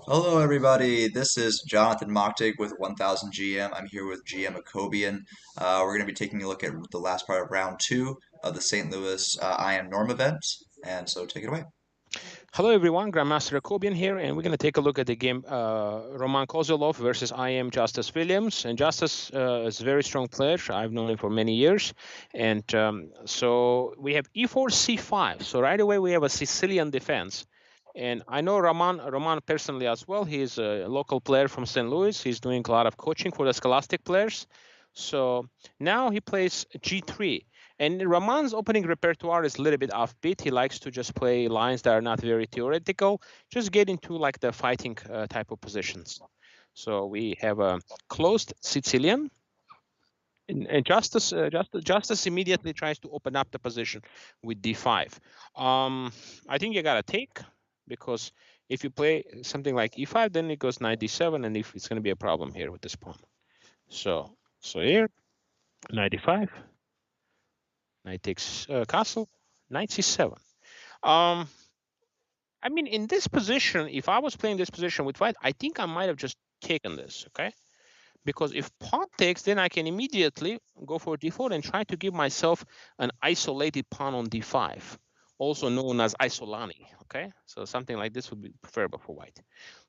Hello, everybody. This is Jonathan Mocktig with 1000 GM. I'm here with GM Akobian. We're going to be taking a look at the last part of round two of the St. Louis IM Norm event. And so take it away. Hello everyone, Grandmaster Akobian here, and we're going to take a look at the game Roman Kozolov versus IM Justice Williams. And Justice is a very strong player. I've known him for many years. And so we have e4, c5. So right away we have a Sicilian defense. And I know Roman personally as well. He's a local player from St. Louis. He's doing a lot of coaching for the Scholastic players. So now he plays g3. And Raman's opening repertoire is a little bit offbeat. He likes to just play lines that are not very theoretical, just get into like the fighting type of positions. So we have a closed Sicilian, and Justice immediately tries to open up the position with d5. I think you gotta take, because if you play something like e5, then it goes knight d7, and if it's going to be a problem here with this pawn. So here, knight d5. Knight takes castle, knight c7. I mean, in this position, if I was playing this position with white, I think I might have just taken this, okay? Because if pawn takes, then I can immediately go for d4 and try to give myself an isolated pawn on d5, also known as isolani, okay? So something like this would be preferable for white.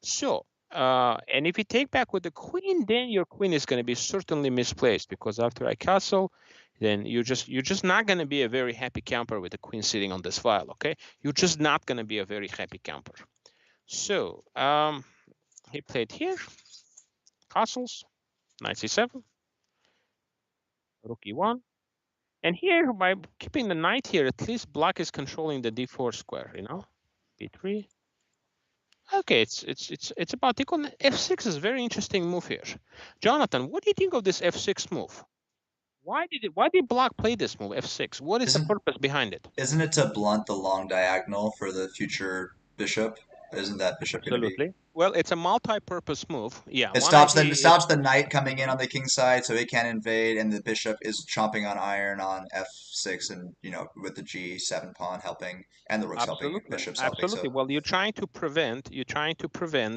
So, and if you take back with the queen, then your queen is going to be certainly misplaced, because after I castle, then you're just not going to be a very happy camper with the queen sitting on this file, okay? You're just not going to be a very happy camper. So he played here, castles, knight c7, rook e1. And here, by keeping the knight here, at least black is controlling the d4 square, you know, b3. Okay, it's about equal. f6 is a very interesting move here. Jonathan, what do you think of this f6 move? Why did black play this move, f6? What is the purpose behind it? Isn't it to blunt the long diagonal for the future bishop? Isn't that bishop going to be? Absolutely. Well, it's a multi-purpose move. Yeah, It one stops idea the it is stops the knight coming in on the king's side, so it can't invade, and the bishop is chomping on iron on f6, and with the g7 pawn helping, and the rook's helping, absolutely, bishop's helping. So absolutely. Well, you're trying to prevent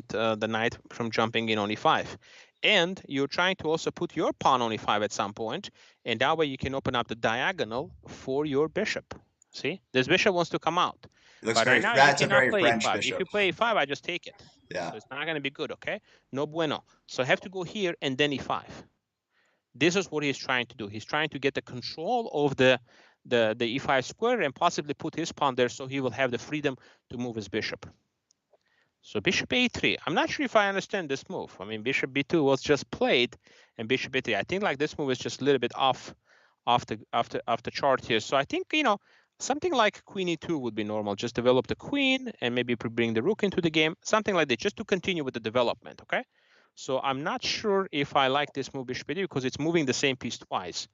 the knight from jumping in on e5, and you're trying to also put your pawn on e5 at some point, and that way you can open up the diagonal for your bishop. See, this bishop wants to come out. it looks But very right now you that's a cannot very play French e5. If bishop. you play e5, I just take it. Yeah. So it's not going to be good, okay? No bueno. So I have to go here and then e5. This is what he's trying to do. He's trying to get the control of the e5 square and possibly put his pawn there, so he will have the freedom to move his bishop. So bishop a3. I'm not sure if I understand this move. I mean, bishop b2 was just played, and bishop a3. I think like this move is just a little bit off the chart here. So I think, something like queen e2 would be normal. Just develop the queen and maybe bring the rook into the game, something like that, just to continue with the development, okay? So I'm not sure if I like this move bishop e2 because it's moving the same piece twice.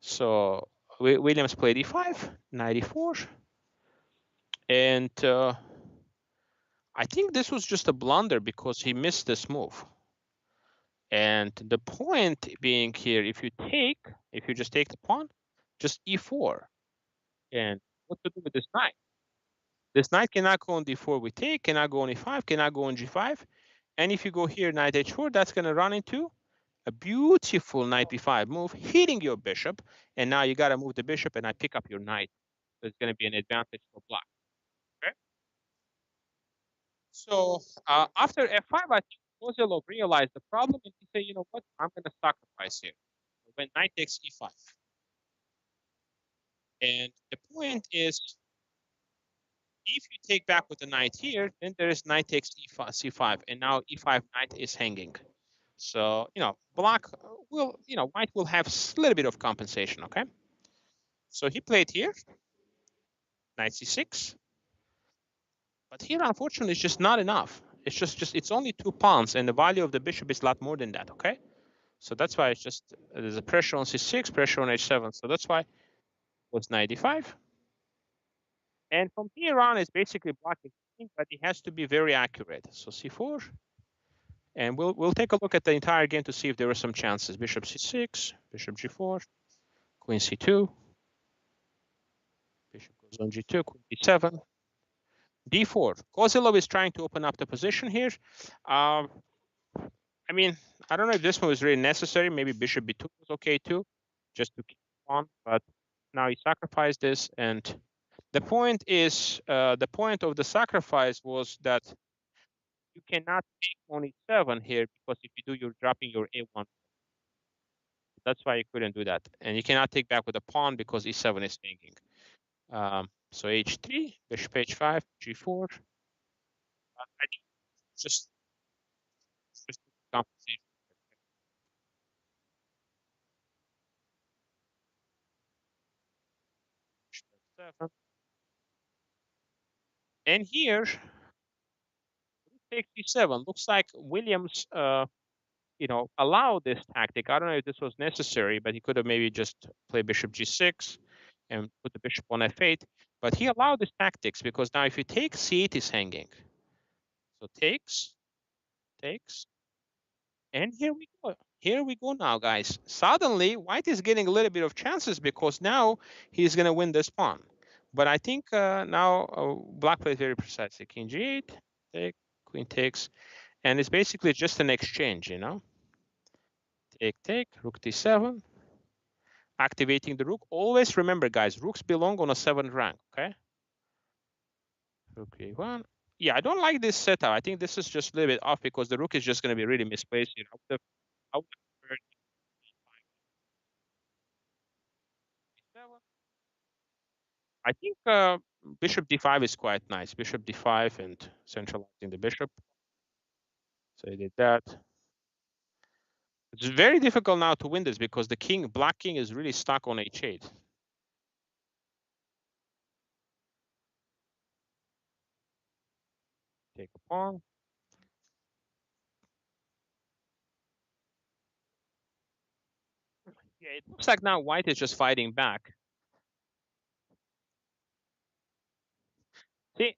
So Williams played e5, knight e4, and I think this was just a blunder because he missed this move. And the point being here, if you just take the pawn, just e4. And what to do with this knight? This knight cannot go on d4 with take, cannot go on e5, cannot go on g5. And if you go here, knight h4, that's going to run into a beautiful knight b5 move, hitting your bishop. And now you got to move the bishop, and I pick up your knight. So it's going to be an advantage for black. Okay. So after f5, I think Kozilov realized the problem, and he said, you know what, I'm going to sacrifice here when knight takes e5. And the point is, if you take back with the knight here, then there is knight takes e5, c5, and now e5 knight is hanging. So, black will, white will have a little bit of compensation, okay? So he played here, knight c6. But here, unfortunately, it's just not enough. It's just it's only 2 pawns, and the value of the bishop is a lot more than that, okay? So that's why it's just, there's a pressure on c6, pressure on h7. So that's why it was knight d5. And from here on, it's basically black is winning, but it has to be very accurate. So c4. And we'll take a look at the entire game to see if there are some chances. Bishop c6, bishop g4, queen c2. Bishop goes on g2, queen d7. D4. Kozilov is trying to open up the position here. I mean, I don't know if this one was really necessary. Maybe bishop b2 was okay too, just to keep on. But now he sacrificed this, and the point is, the point of the sacrifice was that you cannot take on e7 here, because if you do, you're dropping your a1. That's why you couldn't do that. And you cannot take back with a pawn because e7 is hanging. So h3, bishop h5, g4. I think just compensation. Bishop f7. And here, take c7. Looks like Williams, allowed this tactic. I don't know if this was necessary, but he could have maybe just played bishop g6 and put the bishop on f8. But he allowed these tactics because now if you take, c8 is hanging. So takes, and here we go. Here we go now, guys. Suddenly, white is getting a little bit of chances because now he's going to win this pawn. But I think now black plays very precisely. King g8, take, queen takes. And it's basically just an exchange, Take, rook d7. Activating the rook. Always remember, guys, rooks belong on a 7th rank, okay? Rook a1. Yeah, I don't like this setup. I think this is just a little bit off because the rook is just going to be really misplaced here. I would have I think bishop d5 is quite nice. Bishop d5 and centralizing the bishop. So I did that. It's very difficult now to win this because the king, black king, is really stuck on h8. Take a pawn. Yeah, it looks like now white is just fighting back. See,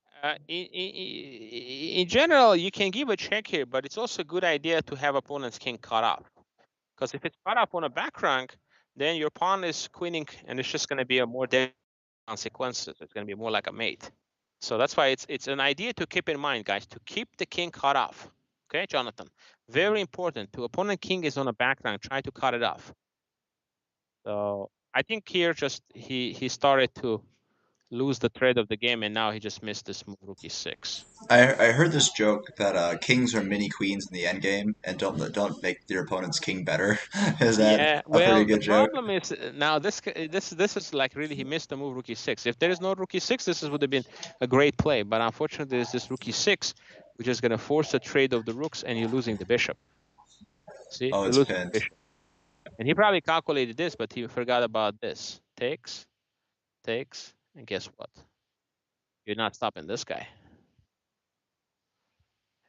in general, you can give a check here, but it's also a good idea to have opponent's king cut off. Because if it's cut off on a back rank, then your pawn is queening, and it's just going to be a more consequences. It's going to be more like a mate. So that's why it's an idea to keep in mind, guys, to keep the king cut off. Okay, Jonathan? Very important. To opponent king is on a back rank, try to cut it off. So I think here just he started to lose the thread of the game, and now he just missed this move, rook e6. I heard this joke that kings are mini queens in the endgame and don't make your opponent's king better. Is that Yeah, a pretty well, the good joke? problem is now this is like really he missed the move rook e6. If there is no rook e6, this would have been a great play. But unfortunately, there's this rook e6, which is going to force a trade of the rooks, and you're losing the bishop. See, Oh, you're it's losing the pinned. bishop. And he probably calculated this, but he forgot about this. Takes, and guess what? You're not stopping this guy.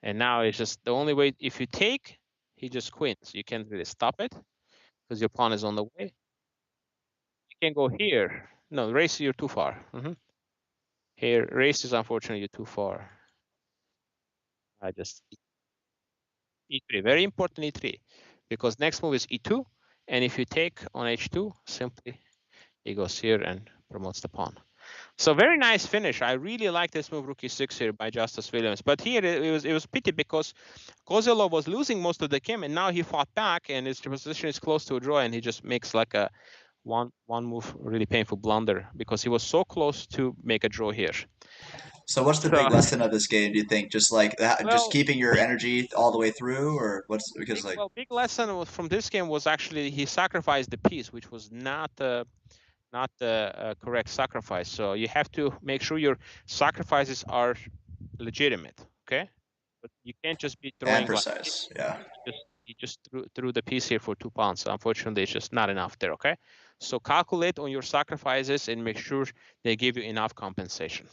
And now it's just the only way. If you take, he just queens. You can't really stop it because your pawn is on the way. You can go here. No, race, you're too far. Here, race is unfortunately you're too far. I just e3, very important e3, because next move is e2, and if you take on h2, simply he goes here and promotes the pawn. So very nice finish. I really like this move, rook e6 here by Justice Williams. But here it was pity because Kozelov was losing most of the game, and now he fought back, and his position is close to a draw, and he just makes like a one move really painful blunder because he was so close to make a draw here. So what's the So, big lesson of this game, do you think? Just like that, just well, keeping your energy all the way through, or what's because like big lesson from this game was actually he sacrificed the piece, which was not the correct sacrifice. So you have to make sure your sacrifices are legitimate. Okay, but you can't just be and throwing like precise? Yeah. you just threw the piece here for 2 pounds. So unfortunately, it's just not enough there. Okay, so calculate on your sacrifices and make sure they give you enough compensation.